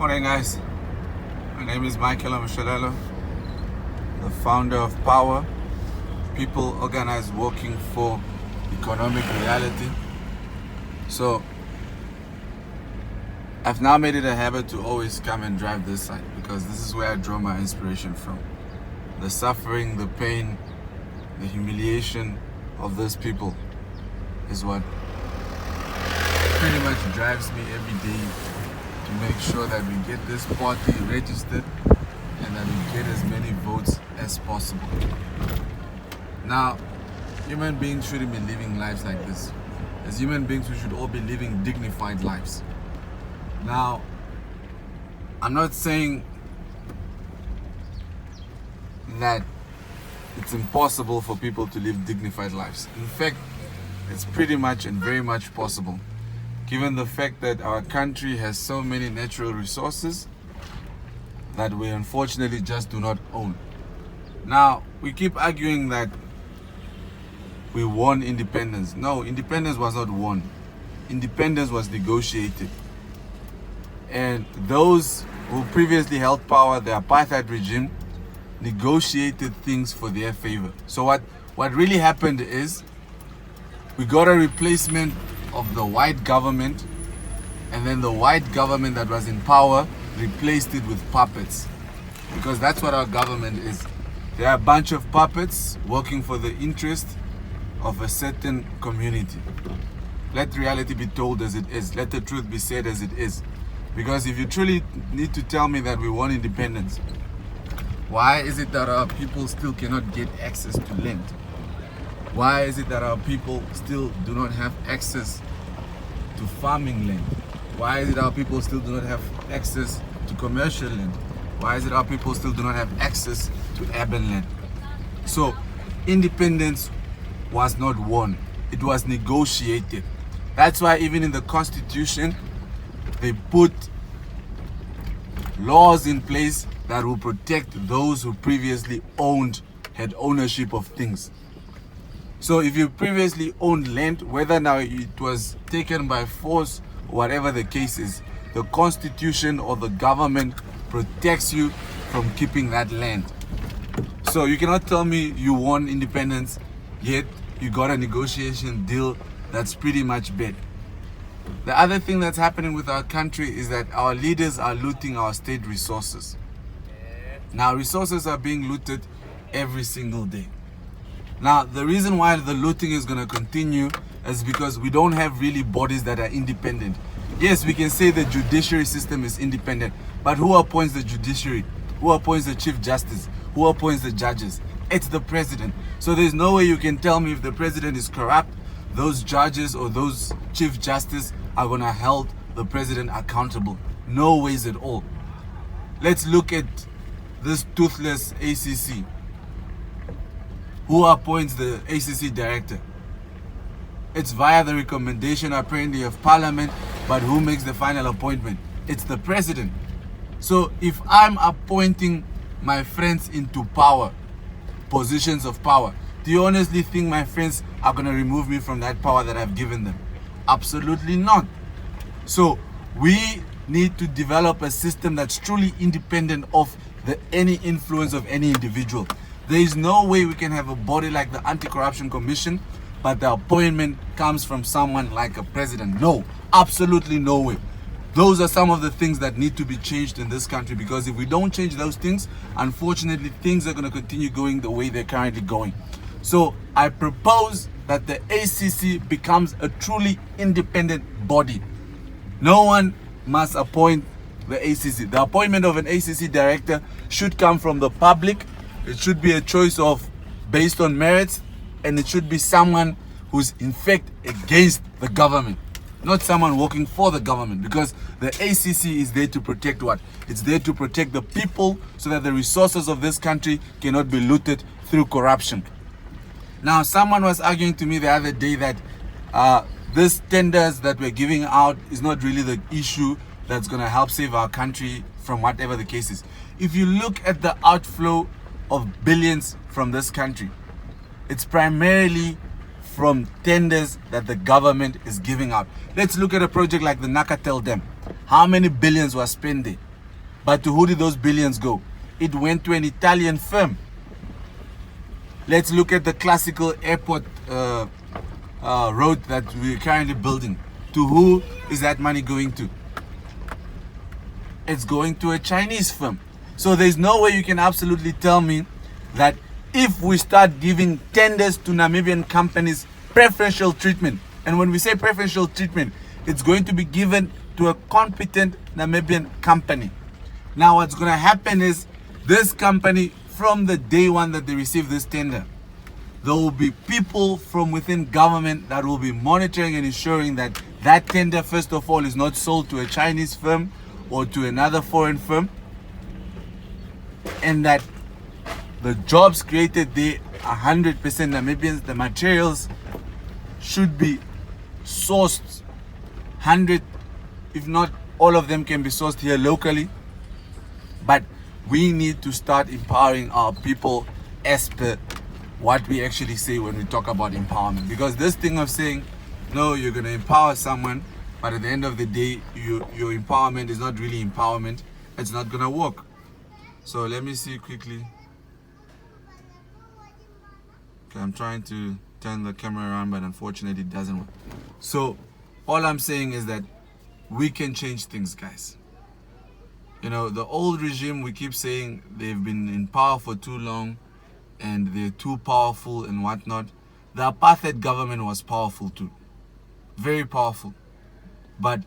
Morning, guys. My name is Michael Amushalelo, the founder of Power, People Organized Working for Economic Reality. So, I've now made it a habit to always come and drive this side because this is where I draw my inspiration from. The suffering, the pain, the humiliation of those people is what pretty much drives me every day to make sure that we get this party registered and that we get as many votes as possible. Now, human beings shouldn't be living lives like this. As human beings, we should all be living dignified lives. Now, I'm not saying that it's impossible for people to live dignified lives. In fact, it's pretty much and very much possible, given the fact that our country has so many natural resources that we unfortunately just do not own. Now, we keep arguing that we won independence. No, independence was not won. Independence was negotiated. And those who previously held power, the apartheid regime, negotiated things for their favor. So what really happened is we got a replacement of the white government, and then the white government that was in power replaced it with puppets, because that's what our government is. They are a bunch of puppets working for the interest of a certain community. Let reality be told as it is. Let the truth be said as it is. Because if you truly need to tell me that we won independence, why is it that our people still cannot get access to land? Why is it that our people still do not have access to farming land? Why is it our people still do not have access to commercial land? Why is it our people still do not have access to urban land? So, independence was not won. It was negotiated. That's why even in the Constitution, they put laws in place that will protect those who previously had ownership of things. So if you previously owned land, whether now it was taken by force or whatever the case is, the Constitution or the government protects you from keeping that land. So you cannot tell me you won independence, yet you got a negotiation deal that's pretty much bad. The other thing that's happening with our country is that our leaders are looting our state resources. Now, resources are being looted every single day. Now, the reason why the looting is going to continue is because we don't have really bodies that are independent. Yes, we can say the judiciary system is independent, but who appoints the judiciary? Who appoints the chief justice? Who appoints the judges? It's the president. So there's no way you can tell me if the president is corrupt, those judges or those chief justice are going to hold the president accountable. No ways at all. Let's look at this toothless ACC. Who appoints the ACC director? It's via the recommendation apparently of Parliament, but who makes the final appointment? It's the president. So if I'm appointing my friends into power, positions of power, do you honestly think my friends are going to remove me from that power that I've given them? Absolutely not. So we need to develop a system that's truly independent of any influence of any individual. There is no way we can have a body like the Anti-Corruption Commission, but the appointment comes from someone like a president. No, absolutely no way. Those are some of the things that need to be changed in this country, because if we don't change those things, unfortunately, things are going to continue going the way they're currently going. So I propose that the ACC becomes a truly independent body. No one must appoint the ACC. The appointment of an ACC director should come from the public. It should be a choice based on merits, and it should be someone who's in fact against the government, not someone working for the government, because the ACC is there to protect what? It's there to protect the people so that the resources of this country cannot be looted through corruption. Now, someone was arguing to me the other day that this tenders that we're giving out is not really the issue that's going to help save our country from whatever the case is. If you look at the outflow of billions from this country, it's primarily from tenders that the government is giving out. Let's look at a project like the Nakatel Dam. How many billions were spent there? But to who did those billions go? It went to an Italian firm. Let's look at the classical airport road that we're currently building. To who is that money going to? It's going to a Chinese firm. So there's no way you can absolutely tell me that if we start giving tenders to Namibian companies preferential treatment, and when we say preferential treatment, it's going to be given to a competent Namibian company. Now what's going to happen is this company, from the day one that they receive this tender, there will be people from within government that will be monitoring and ensuring that that tender, first of all, is not sold to a Chinese firm or to another foreign firm, and that the jobs created there 100% Namibians. The materials should be sourced 100, if not all of them can be sourced here locally. But we need to start empowering our people as per what we actually say when we talk about empowerment. Because this thing of saying, no, you're going to empower someone, but at the end of the day, your empowerment is not really empowerment, it's not going to work. So let me see quickly. Okay, I'm trying to turn the camera around, but unfortunately it doesn't work. So all I'm saying is that we can change things, guys. You know, the old regime, we keep saying they've been in power for too long and they're too powerful and whatnot. The apartheid government was powerful too, very powerful, but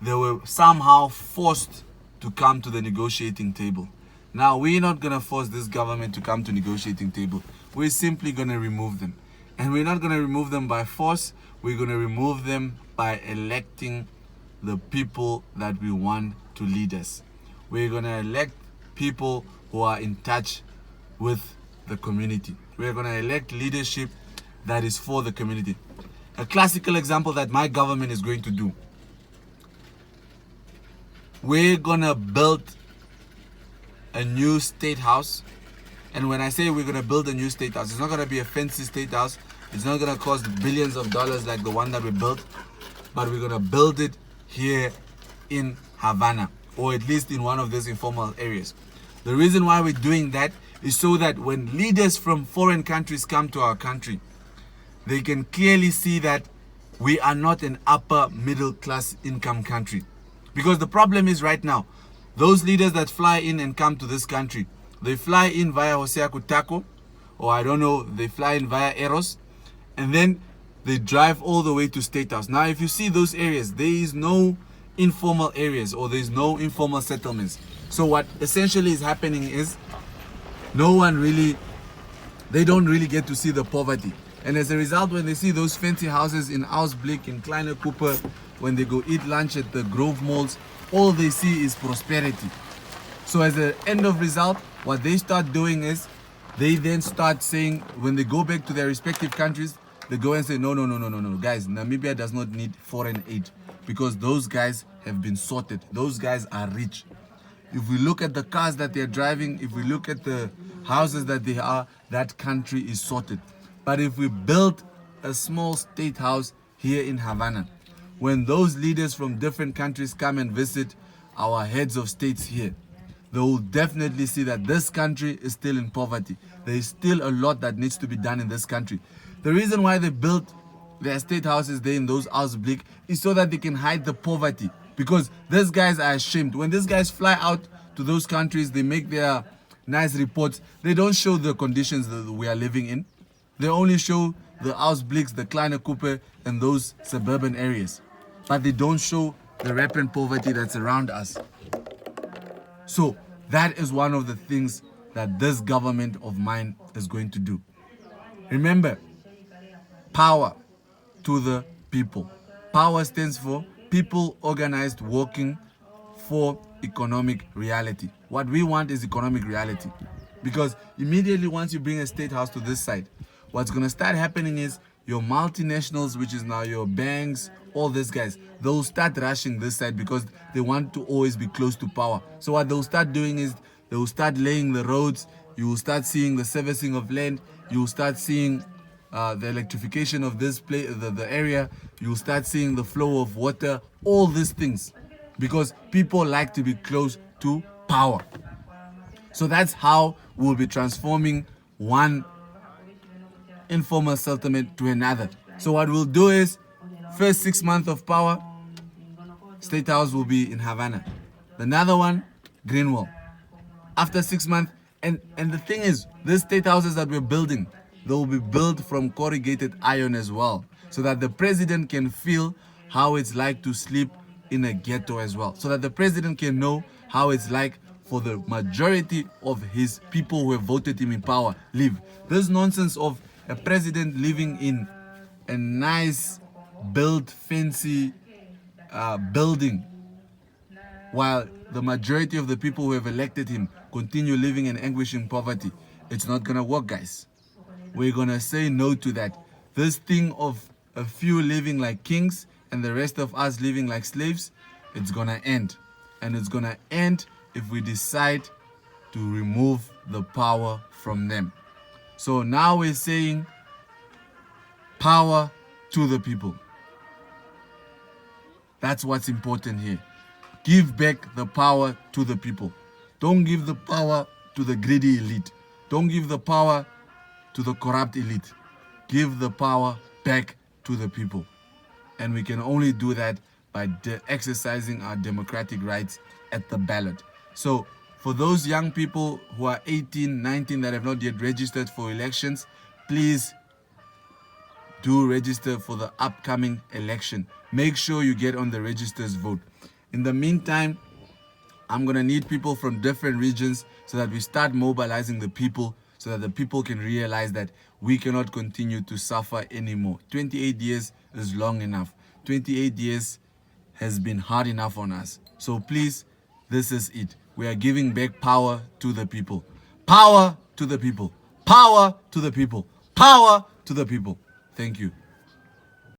they were somehow forced to come to the negotiating table. Now we're not going to force this government to come to negotiating table. We're simply going to remove them. And we're not going to remove them by force. We're going to remove them by electing the people that we want to lead us. We're going to elect people who are in touch with the community. We're going to elect leadership that is for the community. A classical example that my government is going to do. We're going to build a new state house. And when I say we're going to build a new state house, it's not going to be a fancy state house. It's not going to cost billions of dollars like the one that we built. But we're going to build it here in Havana, or at least in one of these informal areas. The reason why we're doing that is so that when leaders from foreign countries come to our country, they can clearly see that we are not an upper middle class income country. Because the problem is right now, those leaders that fly in and come to this country, they fly in via Hosea Kutako, or I don't know, they fly in via Eros, and then they drive all the way to State House. Now, if you see those areas, there is no informal areas, or there's no informal settlements. So what essentially is happening is no one really, they don't really get to see the poverty. And as a result, when they see those fancy houses in Ausblick, in Kleine Cooper, when they go eat lunch at the Grove malls, all they see is prosperity. So as an end of result, what they start doing is they then start saying, when they go back to their respective countries, they go and say, no, guys, Namibia does not need foreign aid because those guys have been sorted. Those guys are rich. If we look at the cars that they're driving, if we look at the houses that they are, that country is sorted. But if we build a small state house here in Havana, when those leaders from different countries come and visit our heads of states here, they will definitely see that this country is still in poverty. There is still a lot that needs to be done in this country. The reason why they built their state houses there in those Ausblick is so that they can hide the poverty. Because these guys are ashamed. When these guys fly out to those countries, they make their nice reports. They don't show the conditions that we are living in. They only show the Ausblicks, the Kleine Cooper, and those suburban areas. But they don't show the rampant poverty that's around us. So that is one of the things that this government of mine is going to do. Remember, power to the people. Power stands for people organized working for economic reality. What we want is economic reality. Because immediately once you bring a state house to this side, what's going to start happening is your multinationals, which is now your banks, all these guys, they'll start rushing this side because they want to always be close to power. So what they'll start doing is they will start laying the roads. You will start seeing the servicing of land. You will start seeing the electrification of this place, the area. You will start seeing the flow of water, all these things. Because people like to be close to power. So that's how we'll be transforming one informal settlement to another. So what we'll do is, first 6 months of power, State House will be in Havana. Another one, Greenwall. After 6 months, and the thing is, these state houses that we're building, they will be built from corrugated iron as well, so that the president can feel how it's like to sleep in a ghetto as well, so that the president can know how it's like for the majority of his people who have voted him in power live. This nonsense of a president living in a nice built fancy building while the majority of the people who have elected him continue living in anguish and poverty, it's not gonna work, guys. We're gonna say no to that. This thing of a few living like kings and the rest of us living like slaves, it's gonna end. And it's gonna end if we decide to remove the power from them. So now we're saying power to the people. That's what's important here. Give back the power to the people. Don't give the power to the greedy elite. Don't give the power to the corrupt elite. Give the power back to the people. And we can only do that by exercising our democratic rights at the ballot. So for those young people who are 18, 19 that have not yet registered for elections, please do register for the upcoming election. Make sure you get on the registers vote. In the meantime, I'm going to need people from different regions so that we start mobilizing the people, so that the people can realize that we cannot continue to suffer anymore. 28 years is long enough. 28 years has been hard enough on us. So please, this is it. We are giving back power to the people. Power to the people. Power to the people. Power to the people. Thank you.